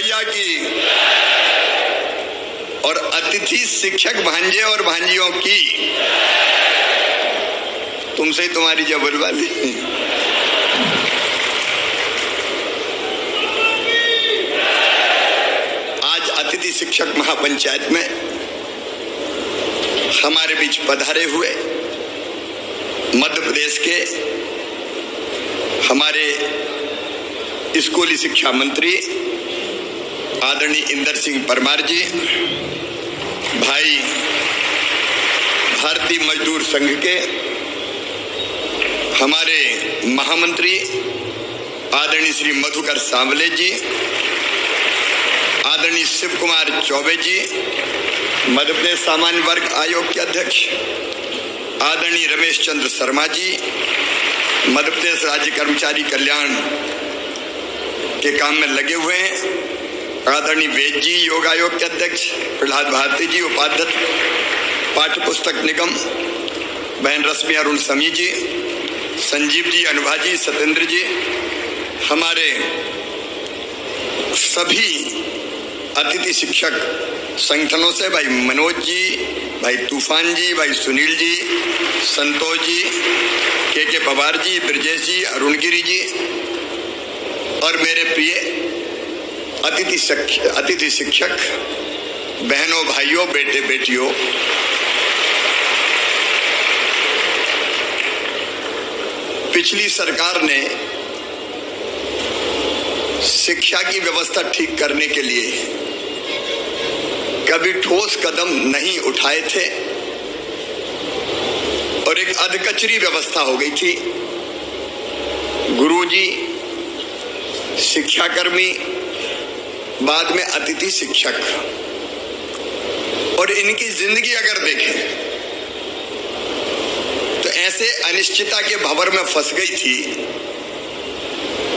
मैया की और अतिथि शिक्षक भांजे और भांजियों की। तुमसे ही तुम्हारी जब बुलवा ली। आज अतिथि शिक्षक महापंचायत में हमारे बीच पधारे हुए मध्य प्रदेश के हमारे स्कूली शिक्षा मंत्री आदरणीय इंदर सिंह परमार जी, भाई भारतीय मजदूर संघ के हमारे महामंत्री आदरणीय श्री मधुकर सांवले जी, आदरणीय शिव कुमार चौबे जी, मध्य प्रदेश सामान्य वर्ग आयोग के अध्यक्ष आदरणीय रमेश चंद्र शर्मा जी, मध्य प्रदेश राज्य कर्मचारी कल्याण के काम में लगे हुए हैं, आदरणीय वेद जी योग आयोग के अध्यक्ष प्रहलाद भारती जी, उपाध्यक्ष पाठ्य पुस्तक निगम बहन रश्मि अरुण समी जी, संजीव जी, अनुभा जी, सत्येंद्र जी, हमारे सभी अतिथि शिक्षक संगठनों से भाई मनोज जी, भाई तूफान जी, भाई सुनील जी, संतोष जी, के पवार जी, ब्रजेश जी, अरुणगिरी जी और मेरे प्रिय अतिथि शिक्षक बहनों, भाइयों, बेटे बेटियों, पिछली सरकार ने शिक्षा की व्यवस्था ठीक करने के लिए कभी ठोस कदम नहीं उठाए थे और एक अधकचरी व्यवस्था हो गई थी। गुरुजी, शिक्षाकर्मी, बाद में अतिथि शिक्षक, और इनकी जिंदगी अगर देखें तो ऐसे अनिश्चितता के भंवर में फंस गई थी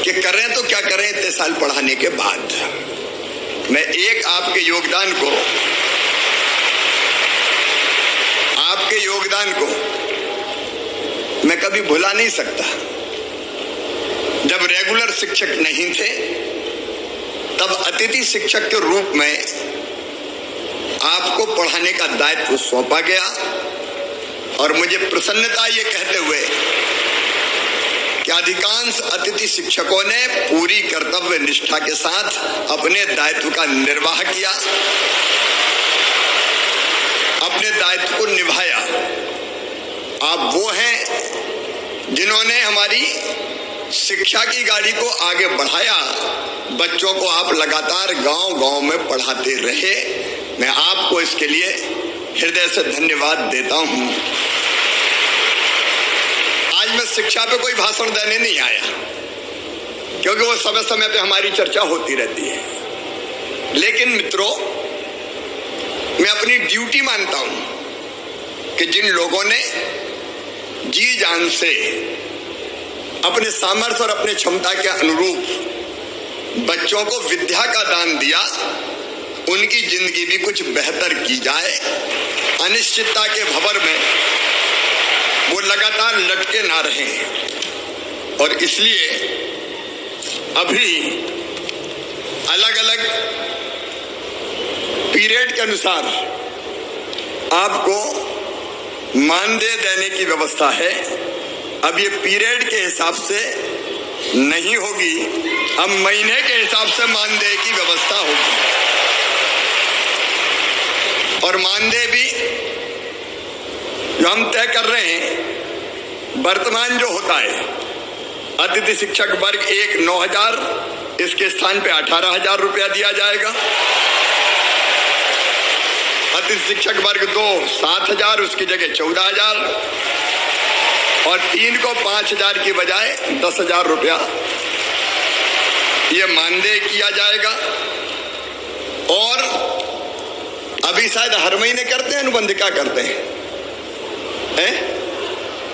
कि करें तो क्या करें इतने साल पढ़ाने के बाद। मैं एक आपके योगदान को मैं कभी भुला नहीं सकता। जब रेगुलर शिक्षक नहीं थे तब अतिथि शिक्षक के रूप में आपको पढ़ाने का दायित्व सौंपा गया और मुझे प्रसन्नता ये कहते हुए कि अधिकांश अतिथि शिक्षकों ने पूरी कर्तव्य निष्ठा के साथ अपने दायित्व का निर्वाह किया, अपने दायित्व को निभाया। आप वो हैं जिन्होंने हमारी शिक्षा की गाड़ी को आगे बढ़ाया। बच्चों को आप लगातार गांव-गांव में पढ़ाते रहे। मैं आपको इसके लिए हृदय से धन्यवाद देता हूं। आज मैं शिक्षा पे कोई भाषण देने नहीं आया क्योंकि वो समय समय पे हमारी चर्चा होती रहती है, लेकिन मित्रों, मैं अपनी ड्यूटी मानता हूं कि जिन लोगों ने जी जान से अपने सामर्थ्य और अपने क्षमता के अनुरूप बच्चों को विद्या का दान दिया, उनकी जिंदगी भी कुछ बेहतर की जाए। अनिश्चितता के भंवर में वो लगातार लटके ना रहें। और इसलिए अभी अलग अलग पीरियड के अनुसार आपको मानदेय देने की व्यवस्था है। अब ये पीरियड के हिसाब से नहीं होगी, अब महीने के हिसाब से मानदेय की व्यवस्था होगी। और मानदेय भी जो हम तय कर रहे हैं, वर्तमान जो होता है अतिथि शिक्षक वर्ग 1 9,000, इसके स्थान पे 18,000 रुपया दिया जाएगा। अतिथि शिक्षक वर्ग 2 7,000, उसकी जगह 14,000, और 3 को 5,000 की बजाय 10,000 रुपया ये मानदेय किया जाएगा। और अभी शायद हर महीने करते हैं अनुबंध, क्या करते हैं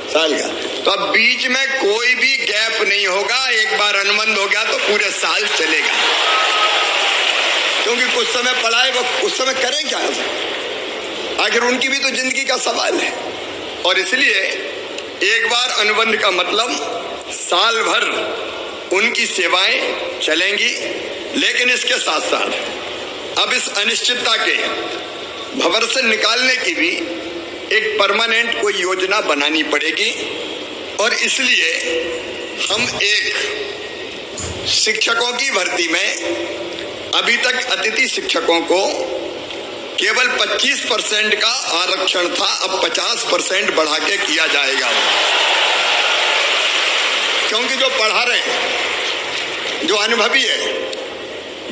साल का, तो अब बीच में कोई भी गैप नहीं होगा। एक बार अनुबंध हो गया तो पूरे साल चलेगा, क्योंकि कुछ समय पढ़ाए वो उस समय करें क्या, आखिर उनकी भी तो जिंदगी का सवाल है। और इसलिए एक बार अनुबंध का मतलब साल भर उनकी सेवाएं चलेंगी। लेकिन इसके साथ साथ अब इस अनिश्चितता के भंवर से निकालने की भी एक परमानेंट कोई योजना बनानी पड़ेगी। और इसलिए हम एक शिक्षकों की भर्ती में अभी तक अतिथि शिक्षकों को केवल 25% का आरक्षण था, अब 50% बढ़ा के किया जाएगा। क्योंकि जो पढ़ा रहे हैं, जो अनुभवी है,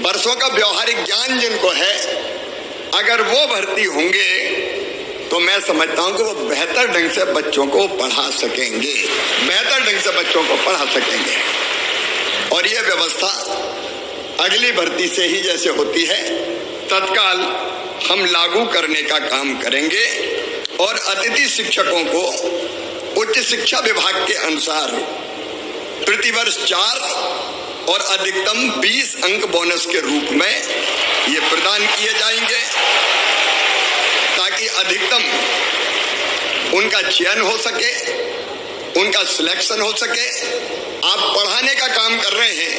वर्षों का व्यवहारिक ज्ञान जिनको है, अगर वो भर्ती होंगे तो मैं समझता हूं कि वो बेहतर ढंग से बच्चों को पढ़ा सकेंगे, बेहतर ढंग से बच्चों को पढ़ा सकेंगे। और ये व्यवस्था अगली भर्ती से ही जैसे होती है तत्काल हम लागू करने का काम करेंगे। और अतिथि शिक्षकों को उच्च शिक्षा विभाग के अनुसार प्रतिवर्ष 4 और अधिकतम 20 अंक बोनस के रूप में ये प्रदान किए जाएंगे, ताकि अधिकतम उनका चयन हो सके, उनका सिलेक्शन हो सके। आप पढ़ाने का काम कर रहे हैं,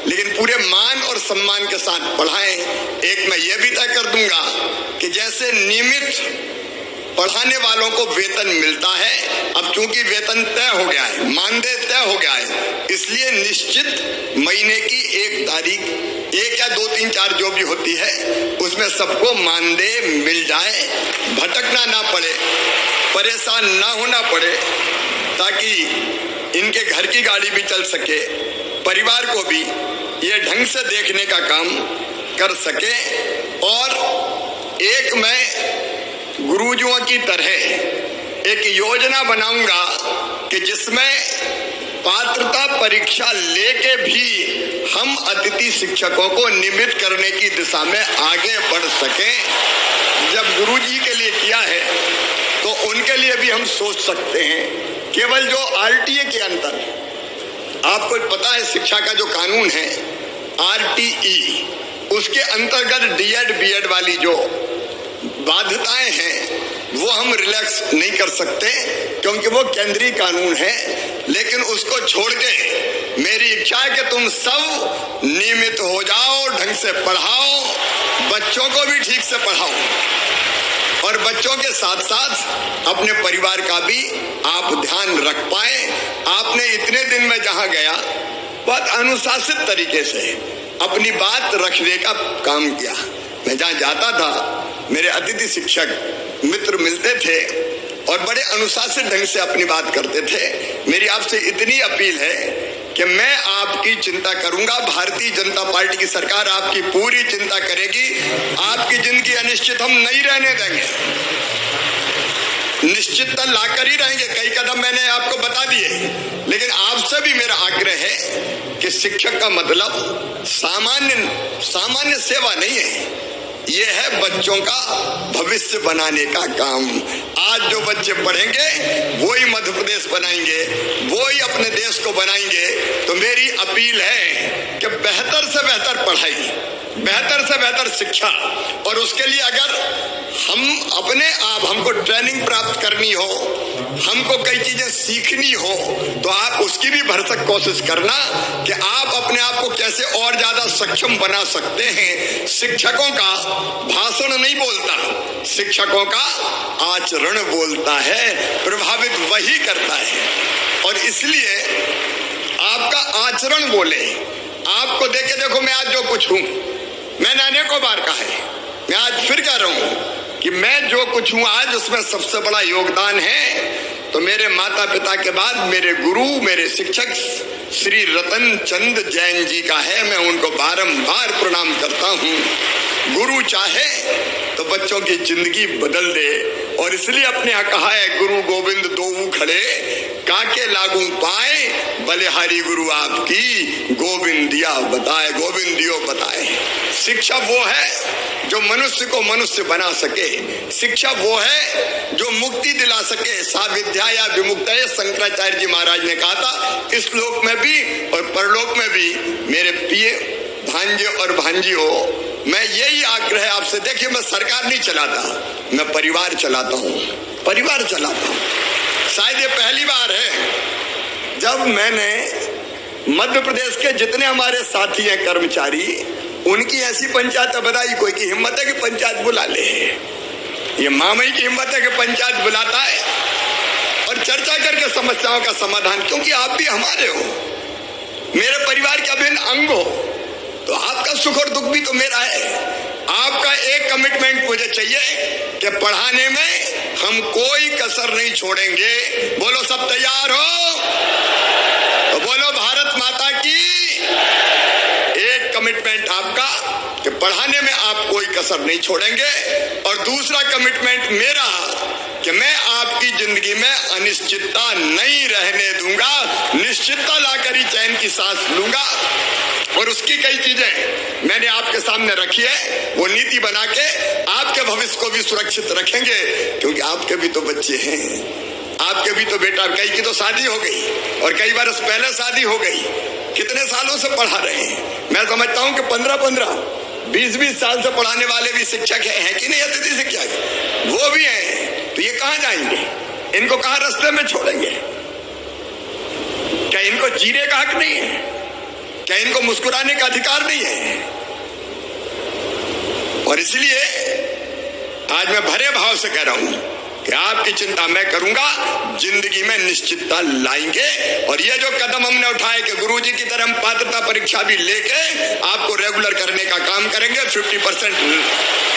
लेकिन पूरे मान और सम्मान के साथ पढ़ाएं। एक मैं ये भी तय कर दूंगा कि जैसे नियमित पढ़ाने वालों को वेतन मिलता है, अब चूंकि वेतन तय हो गया है, मानदेय तय हो गया है, इसलिए निश्चित महीने की 1 तारीख, 1 या 2, 3, 4 जो भी होती है, उसमें सबको मानदेय मिल जाए, भटकना ना पड़े, परेशान ना होना पड़े, ताकि इनके घर की गाड़ी भी चल सके, परिवार को भी ये ढंग से देखने का काम कर सके। और एक मैं गुरुजियों की तरह एक योजना बनाऊंगा कि जिसमें पात्रता परीक्षा लेके भी हम अतिथि शिक्षकों को नियमित करने की दिशा में आगे बढ़ सकें। जब गुरुजी के लिए किया है तो उनके लिए भी हम सोच सकते हैं। केवल जो आरटीए के अंदर, आपको पता है शिक्षा का जो कानून है आरटीई, उसके अंतर्गत डीएड बीएड वाली जो बाध्यताएं हैं वो हम रिलैक्स नहीं कर सकते, क्योंकि वो केंद्रीय कानून है। लेकिन उसको छोड़ के मेरी इच्छा है कि तुम सब नियमित हो जाओ, ढंग से पढ़ाओ, बच्चों को भी ठीक से पढ़ाओ और बच्चों के साथ साथ अपने परिवार का भी आप ध्यान रख पाए। आपने इतने दिन में जहां गया बहुत अनुशासित तरीके से अपनी बात रखने का काम किया। मैं जहां जाता था मेरे अतिथि शिक्षक मित्र मिलते थे और बड़े अनुशासित ढंग से अपनी बात करते थे। मेरी आपसे इतनी अपील है कि मैं आपकी चिंता करूंगा, भारतीय जनता पार्टी की सरकार आपकी पूरी चिंता करेगी। आपकी जिंदगी अनिश्चित हम नहीं रहने देंगे, निश्चितता लाकर ही रहेंगे। कई कदम मैंने आपको बता दिए, लेकिन आपसे भी मेरा आग्रह है कि शिक्षक का मतलब सामान्य सेवा नहीं है, ये है बच्चों का भविष्य बनाने का काम। आज जो बच्चे पढ़ेंगे वही मध्य प्रदेश बनाएंगे, वही अपने देश को बनाएंगे। तो मेरी अपील है कि बेहतर से बेहतर पढ़ाई, बेहतर से बेहतर शिक्षा, और उसके लिए अगर हम अपने आप हमको ट्रेनिंग प्राप्त करनी हो, हमको कई चीजें सीखनी हो, तो आप उसकी भी भरसक कोशिश करना कि आप अपने आप को कैसे और ज्यादा सक्षम बना सकते हैं। शिक्षकों का भाषण नहीं बोलता, शिक्षकों का आचरण बोलता है, प्रभावित वही करता है। और इसलिए आपका आचरण बोले। आपको देखे देखो मैं आज जो कुछ हूं, मैंने अनेकों बार कहा है, मैं आज फिर कह रहा हूं कि मैं जो कुछ हूं आज, उसमें सबसे बड़ा योगदान है तो मेरे माता पिता के बाद मेरे गुरु, मेरे शिक्षक श्री रतन चंद जैन जी का है। मैं उनको बारंबार प्रणाम करता हूं। गुरु चाहे तो बच्चों की जिंदगी बदल दे, और इसलिए अपने यहाँ कहा है गुरु गोविंद दोऊ खड़े काके लागू पाए, बलिहारी गुरु आपकी गोविंदिया बताए, गोविंदियो बताए। शिक्षा वो है जो मनुष्य को मनुष्य बना सके, शिक्षा वो है जो मुक्ति दिला सके। सा विद्या या विमुक्तये शंकराचार्य जी महाराज ने कहा था। इस लोक में भी और परलोक में भी मेरे प्रिय भांजे और भांजियों, मैं यही आग्रह आपसे, देखिए मैं सरकार नहीं चलाता, मैं परिवार चलाता हूँ, परिवार चलाता हूँ। शायद ये पहली बार है जब मैंने मध्य प्रदेश के जितने हमारे साथी हैं कर्मचारी, उनकी ऐसी पंचायत बधाई, कोई की हिम्मत है कि पंचायत बुला ले। ये मामई की हिम्मत है कि पंचायत बुलाता है और चर्चा करके समस्याओं का समाधान, क्योंकि आप भी हमारे हो, मेरे परिवार के अभिन्न अंग हो, तो आपका सुख और दुख भी तो मेरा है। आपका एक कमिटमेंट मुझे चाहिए कि पढ़ाने में हम कोई कसर नहीं छोड़ेंगे। बोलो सब तैयार हो? तो बोलो भारत माता की। एक कमिटमेंट आपका कि पढ़ाने में आप कोई कसर नहीं छोड़ेंगे, और दूसरा कमिटमेंट मेरा कि मैं आपकी जिंदगी में अनिश्चितता नहीं रहने दूंगा, निश्चितता लाकर ही चैन की सांस लूंगा। और उसकी कई चीजें मैंने आपके सामने रखी है, वो नीति बना के आपके भविष्य को भी सुरक्षित रखेंगे, क्योंकि आपके भी तो बच्चे हैं, आपके भी तो बेटा, कई की तो शादी हो गई और कई बरस पहले शादी हो गई, कितने सालों से पढ़ा रहे हैं। मैं समझता हूं कि 15-15, 20-20 साल से पढ़ाने वाले भी शिक्षक हैं कि नहीं, अतिथि शिक्षक वो भी हैं। तो ये कहां जाएंगे? इनको कहां रास्ते में छोड़ेंगे? क्या इनको जीने का हक नहीं है? क्या इनको मुस्कुराने का अधिकार नहीं है? और इसलिए आज मैं भरे भाव से कह रहा हूं कि आपकी चिंता मैं करूंगा, जिंदगी में निश्चितता लाएंगे। और ये जो कदम हमने उठाए कि गुरुजी की तरह हम पात्रता परीक्षा भी लेके आपको रेगुलर करने का काम करेंगे। 50%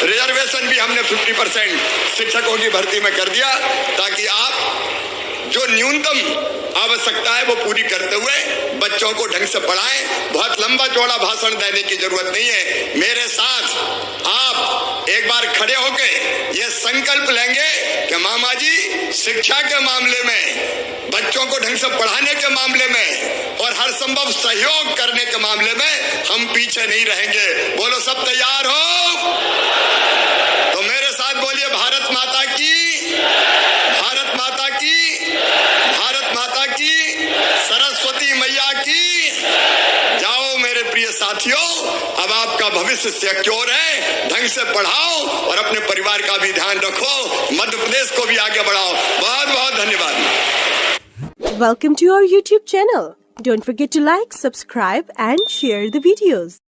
रिजर्वेशन भी हमने 50% शिक्षकों की भर्ती में कर दिया, ताकि आप जो न्यूनतम आवश्यकता है वो पूरी करते हुए बच्चों को ढंग से पढ़ाएं। बहुत लंबा चौड़ा भाषण देने की जरूरत नहीं है। मेरे साथ आप एक बार खड़े होके ये संकल्प लेंगे कि मामा जी, शिक्षा के मामले में, बच्चों को ढंग से पढ़ाने के मामले में और हर संभव सहयोग करने के मामले में हम पीछे नहीं रहेंगे। बोलो सब तैयार हो? तो मेरे साथ बोलिए भारत माता की, भारत माता की, भारत माता की, सरस्वती मैया की। जाओ मेरे प्रिय साथियों, अब आपका भविष्य सिक्योर है। ढंग से पढ़ाओ और अपने परिवार का भी ध्यान रखो, मध्य प्रदेश को भी आगे बढ़ाओ। बहुत बहुत धन्यवाद। Welcome to our YouTube channel. Don't forget to like, subscribe and share the videos.